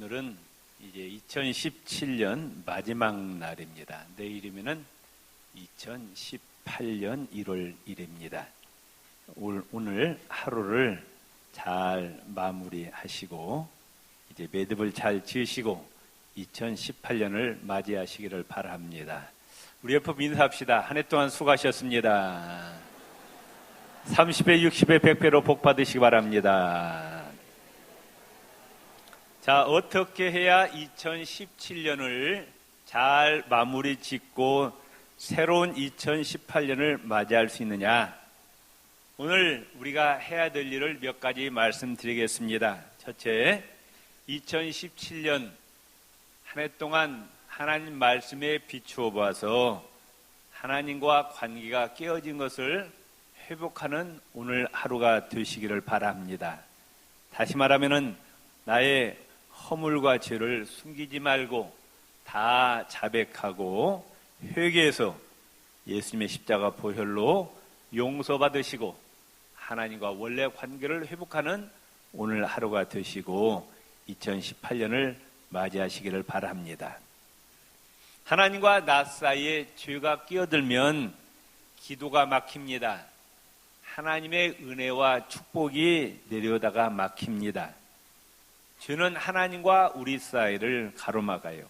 오늘은 이제 2017년 마지막 날입니다. 내일이면은 2018년 1월 1일입니다. 오늘 하루를 잘 마무리하시고 이제 매듭을 잘 지으시고 2018년을 맞이하시기를 바랍니다. 우리 옆에 인사합시다. 한 해 동안 수고하셨습니다. 30배, 60배, 100배로 복 받으시기 바랍니다. 자, 어떻게 해야 2017년을 잘 마무리 짓고 새로운 2018년을 맞이할 수 있느냐? 오늘 우리가 해야 될 일을 몇 가지 말씀드리겠습니다. 첫째, 2017년 한 해 동안 하나님 말씀에 비추어 보아서 하나님과 관계가 깨어진 것을 회복하는 오늘 하루가 되시기를 바랍니다. 다시 말하면은 나의 허물과 죄를 숨기지 말고 다 자백하고 회개해서 예수님의 십자가 보혈로 용서받으시고 하나님과 원래 관계를 회복하는 오늘 하루가 되시고 2018년을 맞이하시기를 바랍니다. 하나님과 나 사이에 죄가 끼어들면 기도가 막힙니다. 하나님의 은혜와 축복이 내려오다가 막힙니다. 죄는 하나님과 우리 사이를 가로막아요.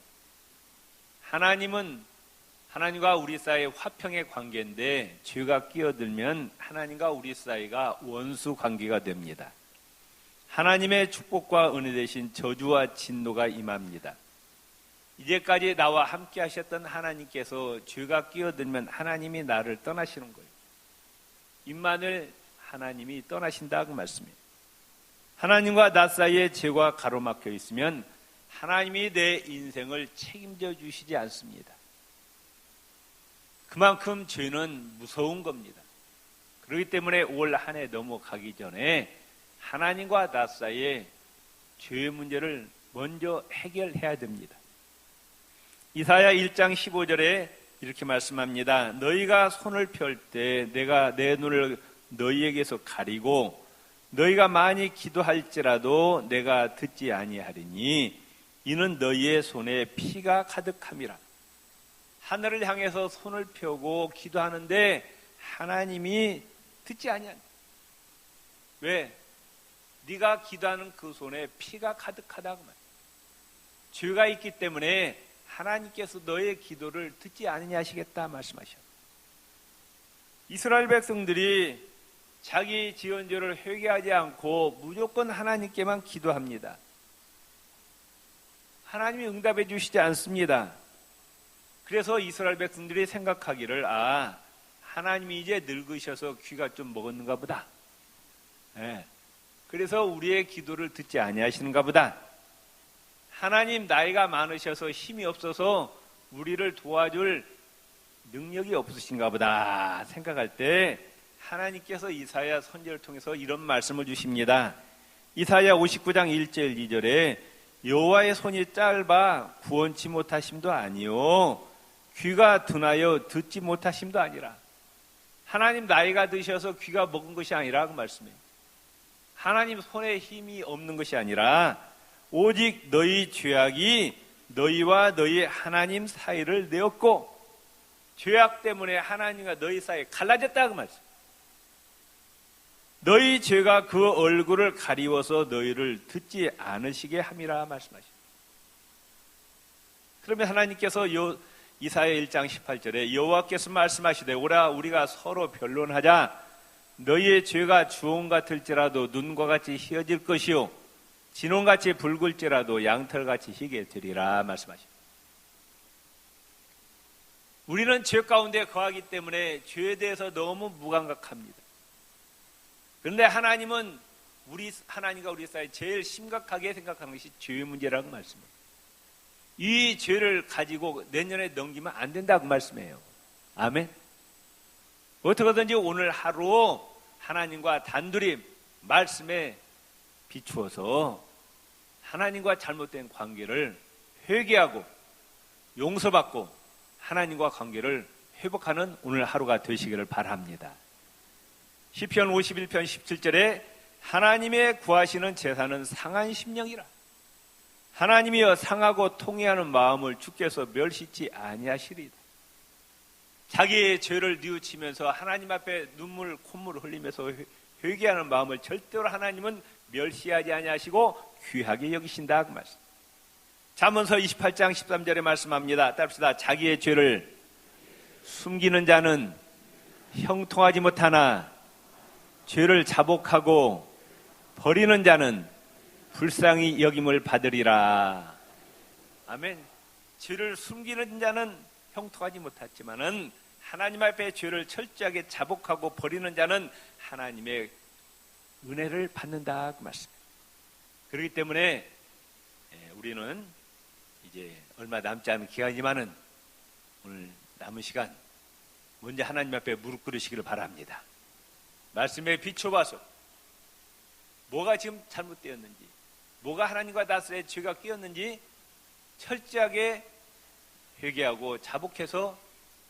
하나님은 하나님과 우리 사이의 화평의 관계인데 죄가 끼어들면 하나님과 우리 사이가 원수 관계가 됩니다. 하나님의 축복과 은혜 대신 저주와 진노가 임합니다. 이제까지 나와 함께 하셨던 하나님께서 죄가 끼어들면 하나님이 나를 떠나시는 거예요. 임마누엘 하나님이 떠나신다 그 말씀이에요. 하나님과 나 사이에 죄가 가로막혀 있으면 하나님이 내 인생을 책임져 주시지 않습니다. 그만큼 죄는 무서운 겁니다. 그렇기 때문에 올 한 해 넘어가기 전에 하나님과 나 사이에 죄의 문제를 먼저 해결해야 됩니다. 이사야 1장 15절에 이렇게 말씀합니다. 너희가 손을 펼 때 내가 내 눈을 너희에게서 가리고 너희가 많이 기도할지라도 내가 듣지 아니하리니 이는 너희의 손에 피가 가득함이라. 하늘을 향해서 손을 펴고 기도하는데 하나님이 듣지 아니하니. 왜? 네가 기도하는 그 손에 피가 가득하다고 말이야. 죄가 있기 때문에 하나님께서 너의 기도를 듣지 아니하시겠다 말씀하셨어요. 이스라엘 백성들이 자기 지은 죄를 회개하지 않고 무조건 하나님께만 기도합니다. 하나님이 응답해 주시지 않습니다. 그래서 이스라엘 백성들이 생각하기를 하나님이 이제 늙으셔서 귀가 좀 먹었는가 보다. 그래서 우리의 기도를 듣지 아니하시는가 보다. 하나님 나이가 많으셔서 힘이 없어서 우리를 도와줄 능력이 없으신가 보다 생각할 때 하나님께서 이사야 선지자를 통해서 이런 말씀을 주십니다. 이사야 59장 1절 2절에 여호와의 손이 짧아 구원치 못하심도 아니요 귀가 둔하여 듣지 못하심도 아니라. 하나님 나이가 드셔서 귀가 먹은 것이 아니라 그 말씀이에요. 하나님 손에 힘이 없는 것이 아니라 오직 너희 죄악이 너희와 너희 하나님 사이를 내었고 죄악 때문에 하나님과 너희 사이에 갈라졌다 그 말씀. 너희 죄가 그 얼굴을 가리워서 너희를 듣지 않으시게 함이라 말씀하십니다. 그러면 하나님께서 이사야 1장 18절에 여호와께서 말씀하시되 오라 우리가 서로 변론하자. 너희의 죄가 주홍 같을지라도 눈과 같이 희어질 것이요 진홍같이 붉을지라도 양털같이 희게 되리라 말씀하십니다. 우리는 죄 가운데 거하기 때문에 죄에 대해서 너무 무감각합니다. 그런데 하나님은 하나님과 우리 사이에 제일 심각하게 생각하는 것이 죄의 문제라고 말씀해요. 이 죄를 가지고 내년에 넘기면 안 된다고 말씀해요. 아멘. 어떻게든지 오늘 하루 하나님과 단둘이 말씀에 비추어서 하나님과 잘못된 관계를 회개하고 용서받고 하나님과 관계를 회복하는 오늘 하루가 되시기를 바랍니다. 시편 51편 17절에 하나님의 구하시는 제사는 상한 심령이라. 하나님이여 상하고 통회하는 마음을 주께서 멸시치 아니하시리이다. 자기의 죄를 뉘우치면서 하나님 앞에 눈물 콧물을 흘리면서 회개하는 마음을 절대로 하나님은 멸시하지 아니하시고 귀하게 여기신다 그 말씀. 잠언서 28장 13절에 말씀합니다. 따릅시다. 자기의 죄를 숨기는 자는 형통하지 못하나 죄를 자복하고 버리는 자는 불쌍히 여김을 받으리라. 아멘. 죄를 숨기는 자는 형통하지 못했지만은 하나님 앞에 죄를 철저하게 자복하고 버리는 자는 하나님의 은혜를 받는다 그 말씀. 그렇기 때문에 우리는 이제 얼마 남지 않은 기간이지만은 오늘 남은 시간 먼저 하나님 앞에 무릎 꿇으시기를 바랍니다. 말씀에 비춰봐서 뭐가 지금 잘못되었는지, 뭐가 하나님과 나서의 죄가 끼었는지 철저하게 회개하고 자복해서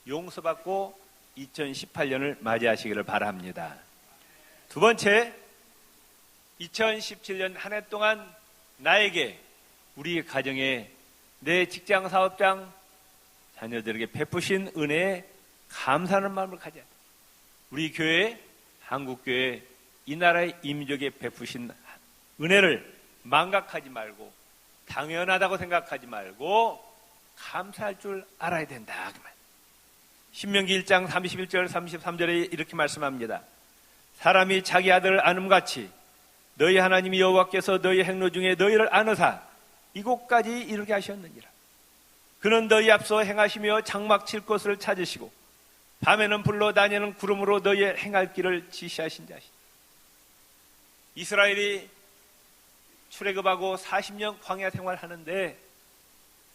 용서받고 2018년을 맞이하시기를 바랍니다. 두 번째, 2017년 한 해 동안 나에게, 우리 가정에, 내 직장 사업장 자녀들에게 베푸신 은혜에 감사하는 마음을 가져야 돼. 우리 교회, 한국교회, 이 나라의 이민족에 베푸신 은혜를 망각하지 말고 당연하다고 생각하지 말고 감사할 줄 알아야 된다. 신명기 1장 31절 33절에 이렇게 말씀합니다. 사람이 자기 아들을 아는같이 너희 하나님 여호와께서 너희 행로 중에 너희를 아느사 이곳까지 이르게 하셨느니라. 그는 너희 앞서 행하시며 장막 칠 곳을 찾으시고 밤에는 불로 낮에는 구름으로 너희의 행할 길을 지시하신 자시. 이스라엘이 출애굽하고 40년 광야 생활하는데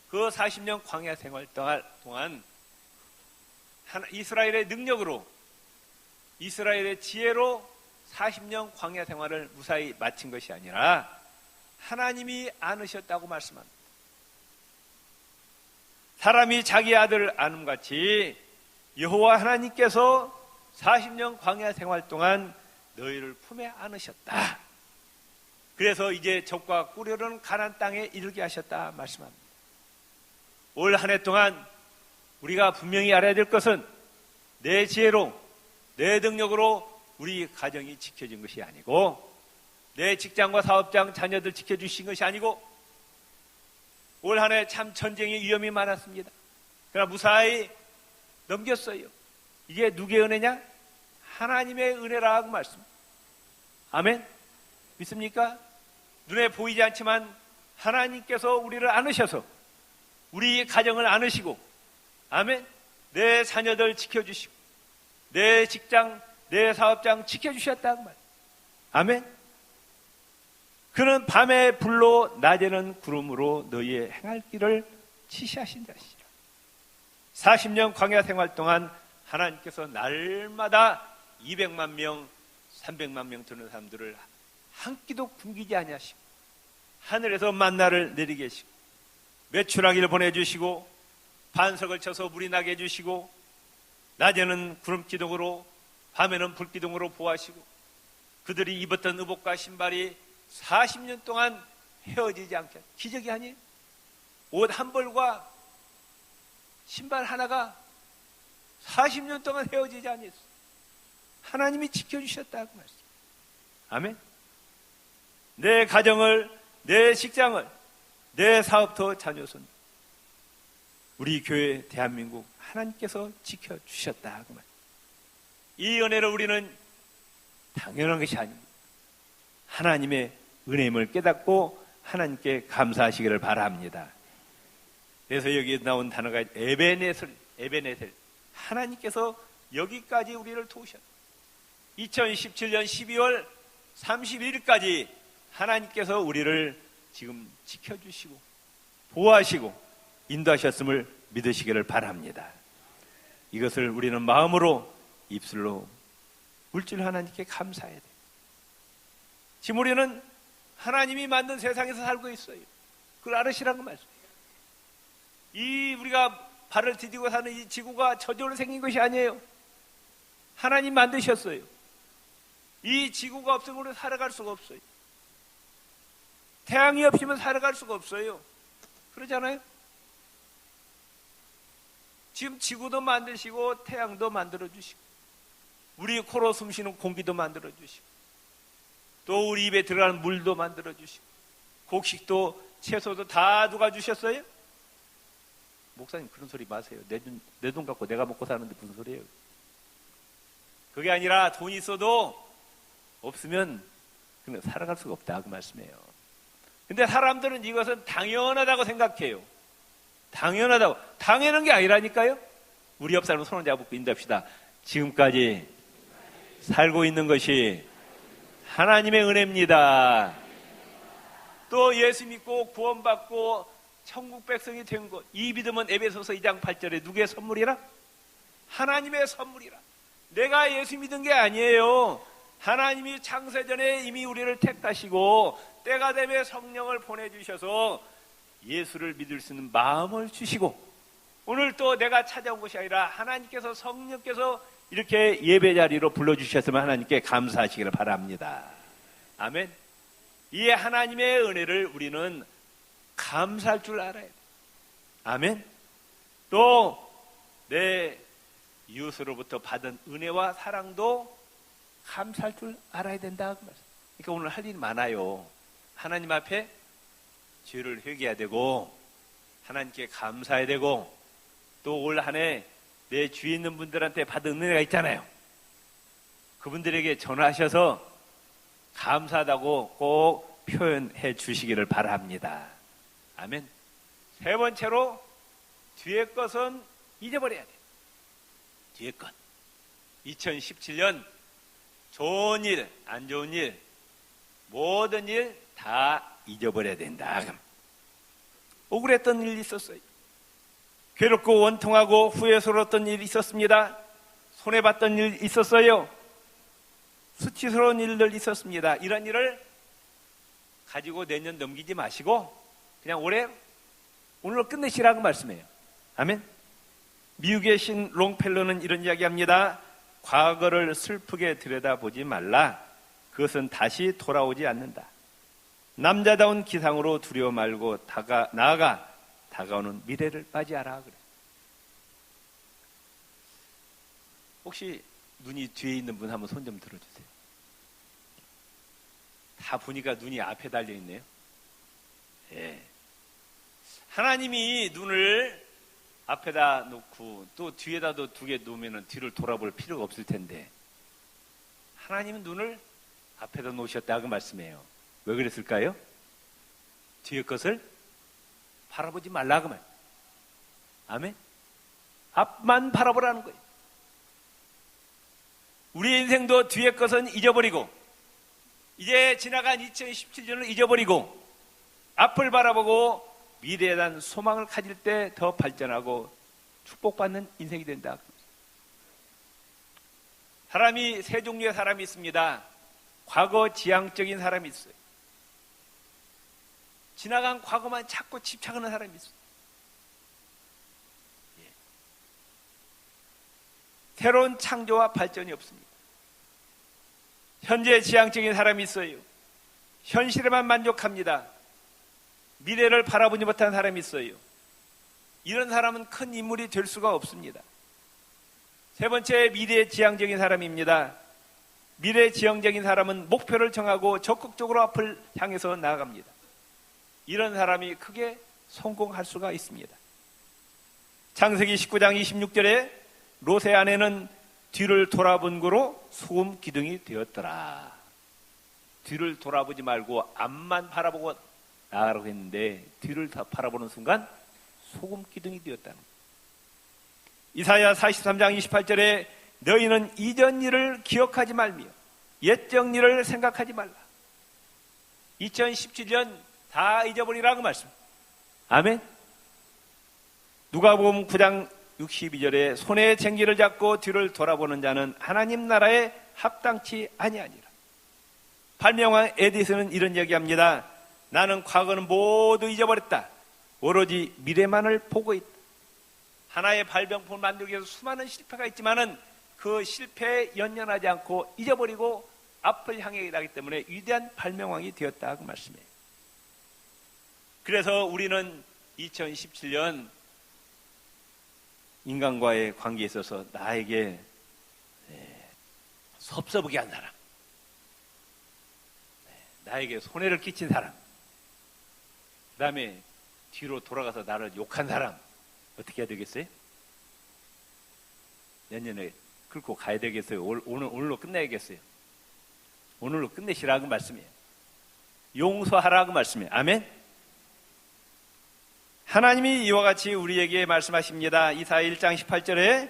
그 40년 광야 생활 동안 이스라엘의 능력으로, 이스라엘의 지혜로 40년 광야 생활을 무사히 마친 것이 아니라 하나님이 안으셨다고 말씀합니다. 사람이 자기 아들을 안음같이 여호와 하나님께서 40년 광야 생활 동안 너희를 품에 안으셨다. 그래서 이제 적과 꿀려는 가나안 땅에 이르게 하셨다 말씀합니다. 올 한 해 동안 우리가 분명히 알아야 될 것은 내 지혜로, 내 능력으로 우리 가정이 지켜진 것이 아니고, 내 직장과 사업장 자녀들 지켜주신 것이 아니고, 올 한 해 참 전쟁의 위험이 많았습니다. 그러나 무사히 넘겼어요. 이게 누구의 은혜냐? 하나님의 은혜라고 말씀. 아멘. 믿습니까? 눈에 보이지 않지만 하나님께서 우리를 안으셔서 우리 가정을 안으시고, 아멘. 내 자녀들 지켜주시고 내 직장, 내 사업장 지켜주셨다고 말. 아멘. 그는 밤에 불로 낮에는 구름으로 너희의 행할 길을 지시하신 자시라. 40년 광야 생활 동안 하나님께서 날마다 200만 명, 300만 명 되는 사람들을 한 끼도 굶기지 아니하시고 하늘에서 만나를 내리게 하시고 메추라기를 보내주시고 반석을 쳐서 물이 나게 해주시고 낮에는 구름기둥으로 밤에는 불기둥으로 보호하시고 그들이 입었던 의복과 신발이 40년 동안 헤어지지 않게, 기적이 아니에요? 옷 한 벌과 신발 하나가 40년 동안 헤어지지 않았어요. 하나님이 지켜주셨다고 말씀. 아멘. 내 가정을, 내 직장을, 내 사업터 자녀손, 우리 교회 대한민국 하나님께서 지켜주셨다고 말씀. 이 은혜를 우리는 당연한 것이 아닙니다. 하나님의 은혜임을 깨닫고 하나님께 감사하시기를 바랍니다. 그래서 여기에 나온 단어가 에베네셀. 하나님께서 여기까지 우리를 도우셨다. 2017년 12월 31일까지 하나님께서 우리를 지금 지켜주시고 보호하시고 인도하셨음을 믿으시기를 바랍니다. 이것을 우리는 마음으로, 입술로 물질 하나님께 감사해야 돼요. 지금 우리는 하나님이 만든 세상에서 살고 있어요. 그걸 알으시라는 말씀. 이 우리가 발을 디디고 사는 이 지구가 저절로 생긴 것이 아니에요. 하나님 만드셨어요. 이 지구가 없으면 우리는 살아갈 수가 없어요. 태양이 없으면 살아갈 수가 없어요. 그러잖아요. 지금 지구도 만드시고 태양도 만들어주시고 우리 코로 숨쉬는 공기도 만들어주시고 또 우리 입에 들어가는 물도 만들어주시고 곡식도 채소도 다 누가 주셨어요? 목사님 그런 소리 마세요. 내 돈 갖고 내가 먹고 사는데 무슨 소리예요? 그게 아니라 돈이 있어도 없으면 그냥 살아갈 수가 없다 그 말씀이에요. 근데 사람들은 이것은 당연하다고 생각해요. 당연하다고. 당연한 게 아니라니까요. 우리 옆 사람 손을 잡고 인답시다. 지금까지 살고 있는 것이 하나님의 은혜입니다. 또 예수 믿고 구원받고 천국 백성이 된 것, 이 믿음은 에베소서 2장 8절에 누구의 선물이라? 하나님의 선물이라. 내가 예수 믿은 게 아니에요. 하나님이 창세전에 이미 우리를 택하시고 때가 되면 성령을 보내주셔서 예수를 믿을 수 있는 마음을 주시고 오늘 또 내가 찾아온 것이 아니라 하나님께서 성령께서 이렇게 예배 자리로 불러주셨으면 하나님께 감사하시기를 바랍니다. 아멘. 이 하나님의 은혜를 우리는 감사할 줄 알아야 돼. 아멘. 또 내 이웃으로부터 받은 은혜와 사랑도 감사할 줄 알아야 된다. 그러니까 오늘 할 일이 많아요. 하나님 앞에 죄를 회개해야 되고 하나님께 감사해야 되고 또 올 한 해 내 주위에 있는 분들한테 받은 은혜가 있잖아요. 그분들에게 전화하셔서 감사하다고 꼭 표현해 주시기를 바랍니다. 아멘. 세 번째로 뒤에 것은 잊어버려야 돼요. 뒤에 것. 2017년 좋은 일, 안 좋은 일, 모든 일 다 잊어버려야 된다. 억울했던 일이 있었어요. 괴롭고 원통하고 후회스러웠던 일이 있었습니다. 손해봤던 일 있었어요. 수치스러운 일들 있었습니다. 이런 일을 가지고 내년 넘기지 마시고 그냥 오늘로 끝내시라고 말씀해요. 아멘. 미국의 신 롱펠러는 이런 이야기합니다. 과거를 슬프게 들여다보지 말라. 그것은 다시 돌아오지 않는다. 남자다운 기상으로 두려워 말고 나아가 다가오는 미래를 맞이하라. 그래. 혹시 눈이 뒤에 있는 분 한번 손 좀 들어주세요. 다 보니까 눈이 앞에 달려있네요. 예. 하나님이 눈을 앞에다 놓고 또 뒤에다도 두 개 놓으면 뒤를 돌아볼 필요가 없을 텐데 하나님은 눈을 앞에다 놓으셨다 그 말씀이에요. 왜 그랬을까요? 뒤에 것을 바라보지 말라 그 말. 아멘. 앞만 바라보라는 거예요. 우리 인생도 뒤에 것은 잊어버리고 이제 지나간 2017년을 잊어버리고 앞을 바라보고 미래에 대한 소망을 가질 때 더 발전하고 축복받는 인생이 된다. 사람이 세 종류의 사람이 있습니다. 과거 지향적인 사람이 있어요. 지나간 과거만 자꾸 집착하는 사람이 있어요. 새로운 창조와 발전이 없습니다. 현재 지향적인 사람이 있어요. 현실에만 만족합니다. 미래를 바라보지 못한 사람이 있어요. 이런 사람은 큰 인물이 될 수가 없습니다. 세 번째, 미래지향적인 사람입니다. 미래지향적인 사람은 목표를 정하고 적극적으로 앞을 향해서 나아갑니다. 이런 사람이 크게 성공할 수가 있습니다. 창세기 19장 26절에 롯의 아내는 뒤를 돌아본 거로 소금 기둥이 되었더라. 뒤를 돌아보지 말고 앞만 바라보고 나가라고 했는데 뒤를 다 바라보는 순간 소금 기둥이 되었다는 거예요. 이사야 43장 28절에 너희는 이전 일을 기억하지 말며 옛적 일을 생각하지 말라. 2017년 다 잊어버리라고 말씀. 아멘. 누가복음 9장 62절에 손에 쟁기를 잡고 뒤를 돌아보는 자는 하나님 나라에 합당치 아니하니라. 발명왕 에디슨은 이런 얘기합니다. 나는 과거는 모두 잊어버렸다. 오로지 미래만을 보고 있다. 하나의 발명품을 만들기 위해서 수많은 실패가 있지만은 그 실패에 연연하지 않고 잊어버리고 앞을 향해 가기 때문에 위대한 발명왕이 되었다 그 말씀이에요. 그래서 우리는 2017년 인간과의 관계에 있어서 나에게 섭섭하게 한 사람, 나에게 손해를 끼친 사람, 그 다음에 뒤로 돌아가서 나를 욕한 사람, 어떻게 해야 되겠어요? 내년에 끌고 가야 되겠어요? 오늘로 끝내야겠어요? 오늘로 끝내시라고 말씀이에요. 용서하라고 말씀이에요. 아멘? 하나님이 이와 같이 우리에게 말씀하십니다. 이사야 1장 18절에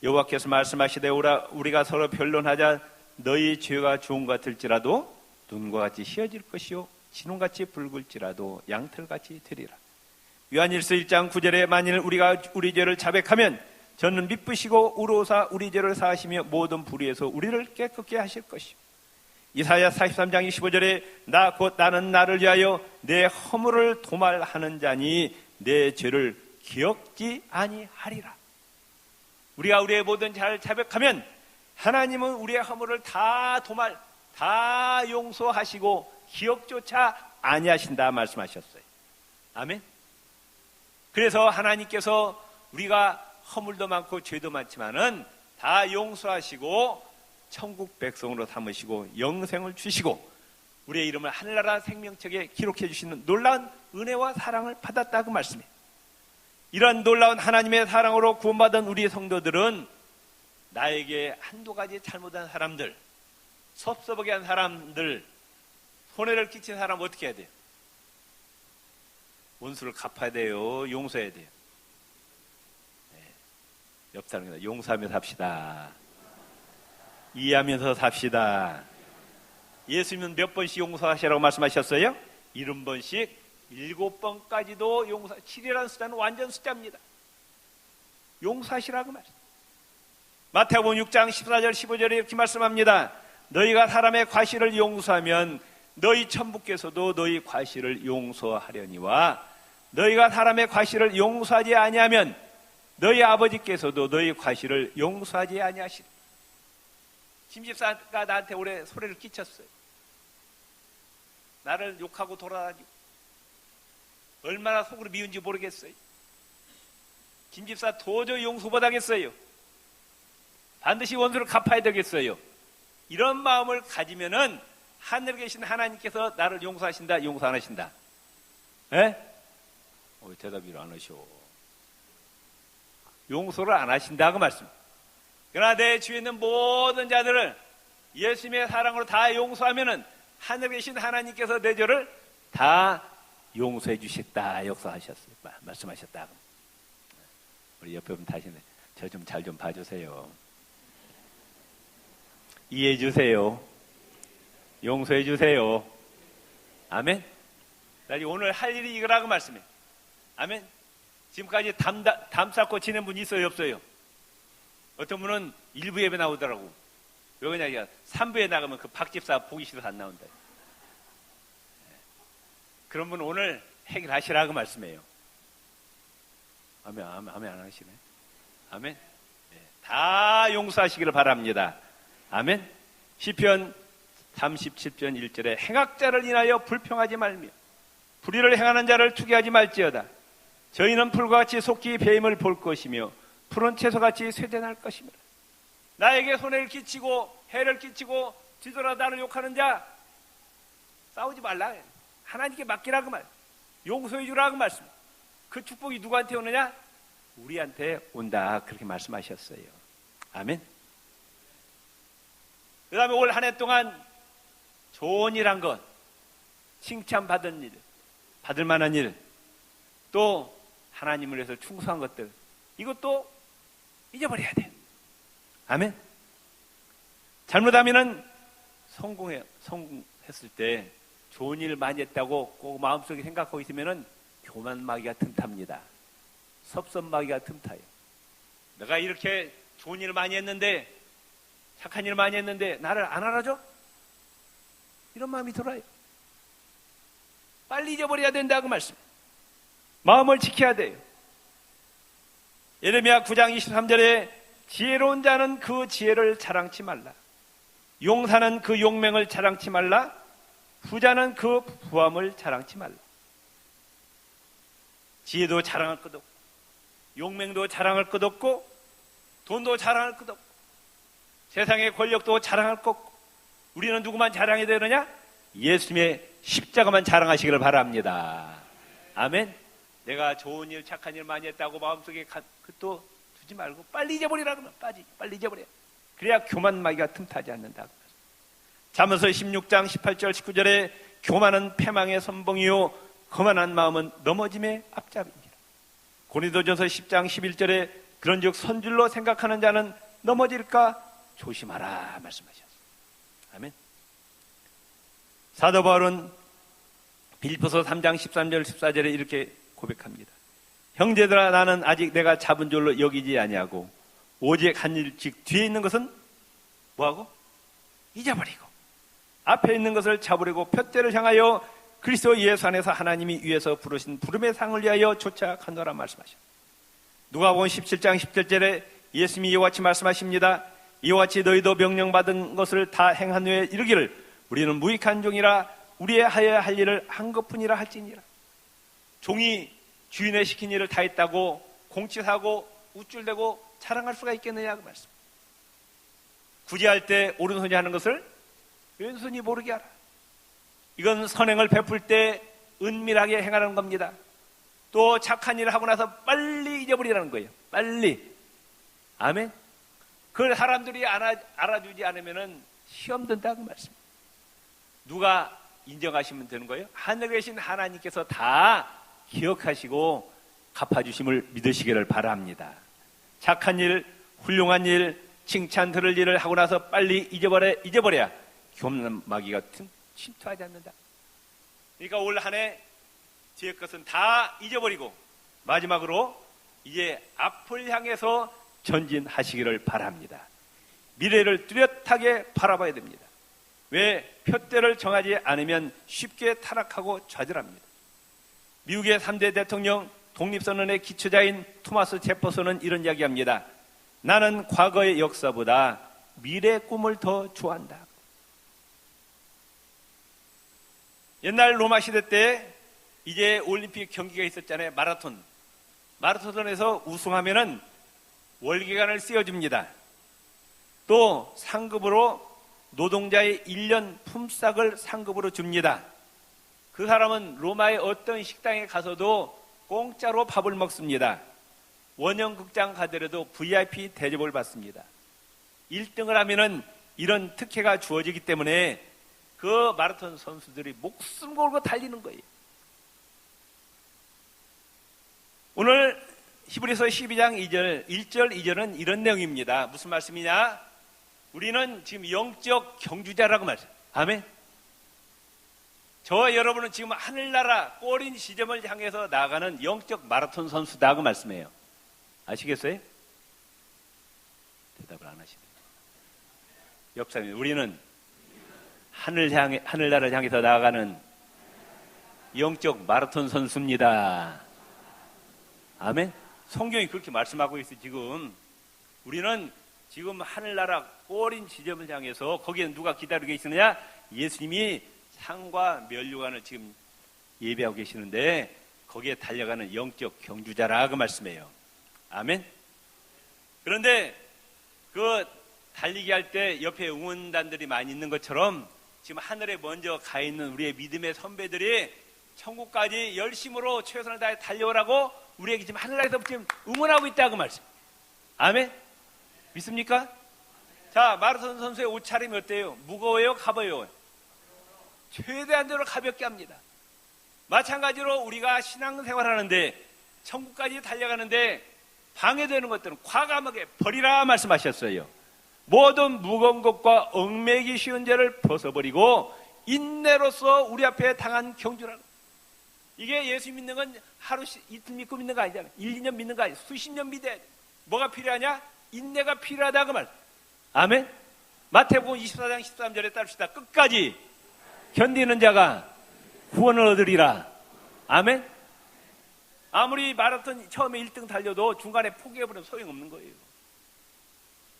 여호와께서 말씀하시되 우리가 서로 변론하자. 너희 죄가 주홍 같을지라도 눈과 같이 희어질 것이요 진홍같이 붉을지라도 양털같이 되리라. 요한일서 1장 9절에 만일 우리가 우리 죄를 자백하면 저는 미쁘시고 의로우사 우리 죄를 사하시며 모든 불의에서 우리를 깨끗게 하실 것이요. 이사야 43장 25절에 나는 나를 위하여 내 허물을 도말하는 자니 내 죄를 기억지 아니하리라. 우리가 우리의 모든 죄를 자백하면 하나님은 우리의 허물을 다 용서하시고 기억조차 아니하신다 말씀하셨어요. 아멘. 그래서 하나님께서 우리가 허물도 많고 죄도 많지만은 다 용서하시고 천국 백성으로 삼으시고 영생을 주시고 우리의 이름을 하늘나라 생명책에 기록해 주시는 놀라운 은혜와 사랑을 받았다고 말씀해요. 이런 놀라운 하나님의 사랑으로 구원받은 우리 성도들은 나에게 한두 가지 잘못한 사람들, 섭섭하게 한 사람들, 손해를 끼친 사람 어떻게 해야 돼요? 원수를 갚아야 돼요? 용서해야 돼요? 옆 사람입니다. 용서하며 삽시다. 이해하면서 삽시다. 예수님은 몇 번씩 용서하시라고 말씀하셨어요? 70번씩 7번까지도 용서. 7이라는 숫자는 완전 숫자입니다. 용서하시라고 말씀. 마태복음 6장 14절 15절에 이렇게 말씀합니다. 너희가 사람의 과실을 용서하면 너희 천부께서도 너희 과실을 용서하려니와 너희가 사람의 과실을 용서하지 아니하면 너희 아버지께서도 너희 과실을 용서하지 아니하시리. 심집사가 나한테 올해 소리를 끼쳤어요. 나를 욕하고 돌아다니고 얼마나 속으로 미운지 모르겠어요. 김집사 도저히 용서 못하겠어요. 반드시 원수를 갚아야 되겠어요. 이런 마음을 가지면은 하늘에 계신 하나님께서 나를 용서하신다, 용서 안 하신다? 에? 대답을 안 하셔. 용서를 안 하신다고 말씀. 그러나 내 주위에 있는 모든 자들을 예수님의 사랑으로 다 용서하면은 하늘에 계신 하나님께서 내 죄를 다 용서해 주셨다, 역사하셨어요. 말씀하셨다. 우리 옆에 분 다시 저 좀 잘 좀 봐주세요. 이해해 주세요. 용서해 주세요. 아멘. 오늘 할 일이 이거라고 말씀해. 아멘. 지금까지 담 쌓고 지낸 분 있어요, 없어요? 어떤 분은 1부 예배 나오더라고. 왜 그러냐, 3부에 나가면 그 박집사 보기 싫어서 안 나온다. 그런 분은 오늘 해결하시라고 말씀해요. 아멘 안 하시네. 아멘. 다 용서하시기를 바랍니다. 아멘. 시편 37편 1절에 행악자를 인하여 불평하지 말며 불의를 행하는 자를 투기하지 말지어다. 저희는 풀과 같이 속히 배임을 볼 것이며 푸른 채소같이 쇠퇴할 것이며 나에게 손해를 끼치고 해를 끼치고 뒤돌아 나를 욕하는 자 싸우지 말라. 하나님께 맡기라고 말. 용서해 주라고 말씀. 그 축복이 누구한테 오느냐? 우리한테 온다. 그렇게 말씀하셨어요. 아멘. 그 다음에 올 한 해 동안 좋은 일 한 것, 칭찬받은 일, 받을 만한 일, 또 하나님을 위해서 충성한 것들, 이것도 잊어버려야 돼. 아멘. 잘못하면은 성공했을 때 좋은 일 많이 했다고 꼭 마음속에 생각하고 있으면은 교만마귀가 틈탑니다. 섭섭마귀가 틈타요. 내가 이렇게 좋은 일 많이 했는데, 착한 일 많이 했는데 나를 안 알아줘? 이런 마음이 들어요. 빨리 잊어버려야 된다고 말씀. 마음을 지켜야 돼요. 예레미야 9장 23절에 지혜로운 자는 그 지혜를 자랑치 말라. 용사는 그 용맹을 자랑치 말라. 부자는 그 부함을 자랑치 말라. 지혜도 자랑할 것 없고, 용맹도 자랑할 것 없고, 돈도 자랑할 것 없고, 세상의 권력도 자랑할 것 없고, 우리는 누구만 자랑해야 되느냐? 예수님의 십자가만 자랑하시기를 바랍니다. 아멘. 내가 좋은 일, 착한 일 많이 했다고 마음속에 그것도 두지 말고 빨리 잊어버리라 그러면 빨리 잊어버려. 그래야 교만마귀가 틈타지 않는다. 잠언서 16장 18절 19절에 교만은 패망의 선봉이요 거만한 마음은 넘어짐의 앞잡이니라. 고린도전서 10장 11절에 그런즉 선줄로 생각하는 자는 넘어질까 조심하라 말씀하셨어요. 아멘. 사도 바울은 빌립보서 3장 13절 14절에 이렇게 고백합니다. 형제들아 나는 아직 내가 잡은 줄로 여기지 아니하고 오직 한 일씩 뒤에 있는 것은 뭐하고? 잊어버리고 앞에 있는 것을 잡으려고 표대를 향하여 그리스도 예수 안에서 하나님이 위에서 부르신 부름의 상을 위하여 쫓아가노라 말씀하셨습니다. 누가복음 17장 17절에 예수님이 이와 같이 말씀하십니다. 이와 같이 너희도 명령받은 것을 다 행한 후에 이르기를 우리는 무익한 종이라 우리의 하여야 할 일을 한 것뿐이라 할지니라. 종이 주인의 시킨 일을 다 했다고 공치사고 우쭐대고 자랑할 수가 있겠느냐 그 말씀. 구제할 때 오른손이 하는 것을 왼손이 모르게 하라. 이건 선행을 베풀 때 은밀하게 행하는 겁니다. 또 착한 일을 하고 나서 빨리 잊어버리라는 거예요. 빨리. 아멘. 그걸 사람들이 알아주지 않으면 시험 든다 그 말씀. 누가 인정하시면 되는 거예요? 하늘에 계신 하나님께서 다 기억하시고 갚아주심을 믿으시기를 바랍니다. 착한 일, 훌륭한 일, 칭찬 들을 일을 하고 나서 빨리 잊어버려야 교만마귀가 침투하지 않는다. 그러니까 올 한 해 뒤의 것은 다 잊어버리고 마지막으로 이제 앞을 향해서 전진하시기를 바랍니다. 미래를 뚜렷하게 바라봐야 됩니다. 왜? 표대를 정하지 않으면 쉽게 타락하고 좌절합니다. 미국의 3대 대통령 독립선언의 기초자인 토마스 제퍼슨은 이런 이야기합니다. 나는 과거의 역사보다 미래의 꿈을 더 좋아한다. 옛날 로마 시대 때 이제 올림픽 경기가 있었잖아요. 마라톤에서 우승하면은 월계관을 씌워줍니다. 또 상급으로 노동자의 1년 품삯을 상급으로 줍니다. 그 사람은 로마의 어떤 식당에 가서도 공짜로 밥을 먹습니다. 원형극장 가더라도 VIP 대접을 받습니다. 1등을 하면은 이런 특혜가 주어지기 때문에 그 마라톤 선수들이 목숨 걸고 달리는 거예요. 오늘 히브리서 12장 1절 2절은 이런 내용입니다. 무슨 말씀이냐? 우리는 지금 영적 경주자라고 말해요. 아멘. 저와 여러분은 지금 하늘나라 꼬린 지점을 향해서 나아가는 영적 마라톤 선수다고 말씀해요. 아시겠어요? 대답을 안 하시네요. 옆사님, 우리는 하늘나라를 향해서 나아가는 영적 마라톤 선수입니다. 아멘. 성경이 그렇게 말씀하고 있어요. 지금 우리는 지금 하늘나라 꼬린 지점을 향해서 거기에 누가 기다리고 계시느냐? 예수님이 상과 면류관을 지금 예배하고 계시는데 거기에 달려가는 영적 경주자라고 말씀해요. 아멘. 그런데 그 달리기 할 때 옆에 응원단들이 많이 있는 것처럼 지금 하늘에 먼저 가 있는 우리의 믿음의 선배들이 천국까지 열심으로 최선을 다해 달려오라고 우리에게 지금 하늘나라에서 지금 응원하고 있다고 말씀. 아멘. 믿습니까? 자, 마라톤 선수의 옷차림이 어때요? 무거워요? 가벼워요? 최대한대로 가볍게 합니다. 마찬가지로 우리가 신앙생활하는데 천국까지 달려가는데 방해되는 것들은 과감하게 버리라 말씀하셨어요. 모든 무거운 것과 얽매이기 쉬운 죄를 벗어버리고 인내로서 우리 앞에 당한 경주라는, 이게 예수 믿는 건 하루 이틀 믿고 믿는 거 아니잖아요. 1, 2년 믿는 거 아니에요. 수십 년 믿어야 돼. 뭐가 필요하냐? 인내가 필요하다고 말. 아멘. 마태복음 24장 13절에 따릅시다. 끝까지 견디는 자가 구원을 얻으리라. 아멘. 아무리 마라톤 처음에 1등 달려도 중간에 포기해버리면 소용없는 거예요.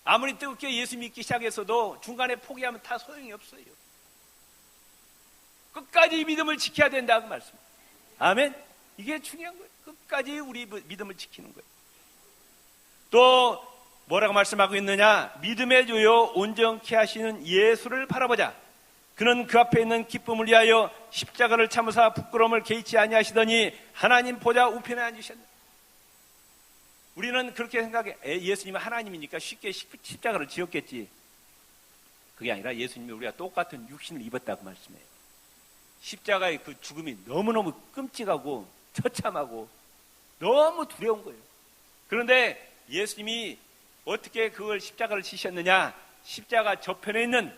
아무리 뜨겁게 예수 믿기 시작했어도 중간에 포기하면 다 소용이 없어요. 끝까지 이 믿음을 지켜야 된다고 말씀. 아멘. 이게 중요한 거예요. 끝까지 우리 믿음을 지키는 거예요. 또 뭐라고 말씀하고 있느냐? 믿음의 조요 온전케 하시는 예수를 바라보자. 그는 그 앞에 있는 기쁨을 위하여 십자가를 참으사 부끄러움을 개의치 아니하시더니 하나님 보좌 우편에 앉으셨네. 우리는 그렇게 생각해. 예수님은 하나님이니까 쉽게 십자가를 지었겠지. 그게 아니라 예수님이 우리가 똑같은 육신을 입었다고 말씀해요. 십자가의 그 죽음이 너무너무 끔찍하고 처참하고 너무 두려운 거예요. 그런데 예수님이 어떻게 그걸 십자가를 지셨느냐? 십자가 저편에 있는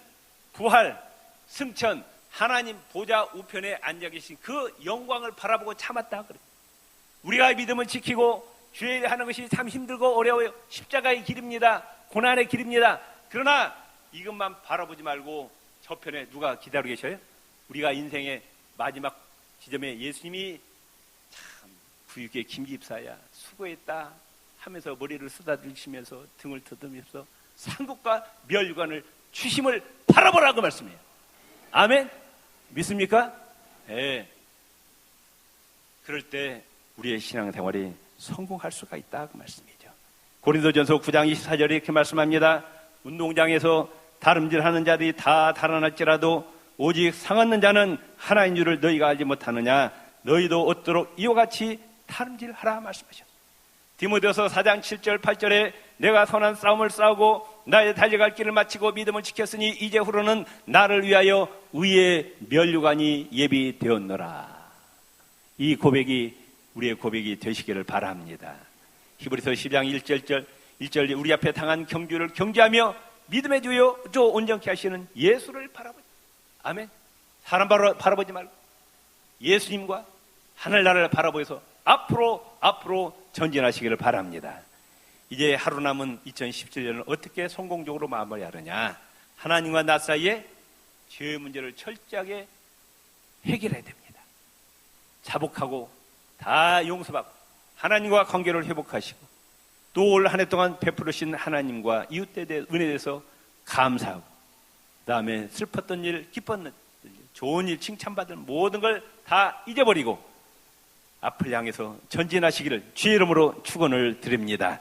부활, 승천, 하나님 보좌 우편에 앉아 계신 그 영광을 바라보고 참았다 그래요. 우리가 믿음을 지키고 주의 일 하는 것이 참 힘들고 어려워요. 십자가의 길입니다. 고난의 길입니다. 그러나 이것만 바라보지 말고 저편에 누가 기다리고 계셔요? 우리가 인생의 마지막 지점에 예수님이 참 구육의 김집사야 수고했다 하면서 머리를 쓰다듬으시면서 등을 더듬으면서 상급과 멸관을 주심을 바라보라고 말씀해요. 아멘? 믿습니까? 네. 그럴 때 우리의 신앙생활이 성공할 수가 있다고 말씀이죠. 고린도전서 9장 24절에 이렇게 말씀합니다. 운동장에서 다름질하는 자들이 다 달아날지라도 오직 상하는 자는 하나인 줄을 너희가 알지 못하느냐? 너희도 얻도록 이와 같이 다름질하라 말씀하셨습니다. 디모데후서 4장 7절 8절에 내가 선한 싸움을 싸우고 나의 달려갈 길을 마치고 믿음을 지켰으니 이제 후로는 나를 위하여 의의 면류관이 예비되었노라. 이 고백이 우리의 고백이 되시기를 바랍니다. 히브리서 10장 1절 우리 앞에 당한 경주를 경주하며 믿음의 주요 온전케 하시는 예수를 바라보자. 아멘. 사람 바라보지 말고 예수님과 하늘나라를 바라보면서 앞으로 전진하시기를 바랍니다. 이제 하루 남은 2017년을 어떻게 성공적으로 마무리하느냐? 하나님과 나 사이에 죄의 문제를 철저하게 해결해야 됩니다. 자복하고 다 용서받고 하나님과 관계를 회복하시고 또 올 한 해 동안 베풀으신 하나님과 이웃에 대해 은혜에 대해서 감사하고 그 다음에 슬펐던 일, 기뻤던 일, 좋은 일, 칭찬받을 모든 걸 다 잊어버리고 앞을 향해서 전진하시기를 주의 이름으로 축원을 드립니다.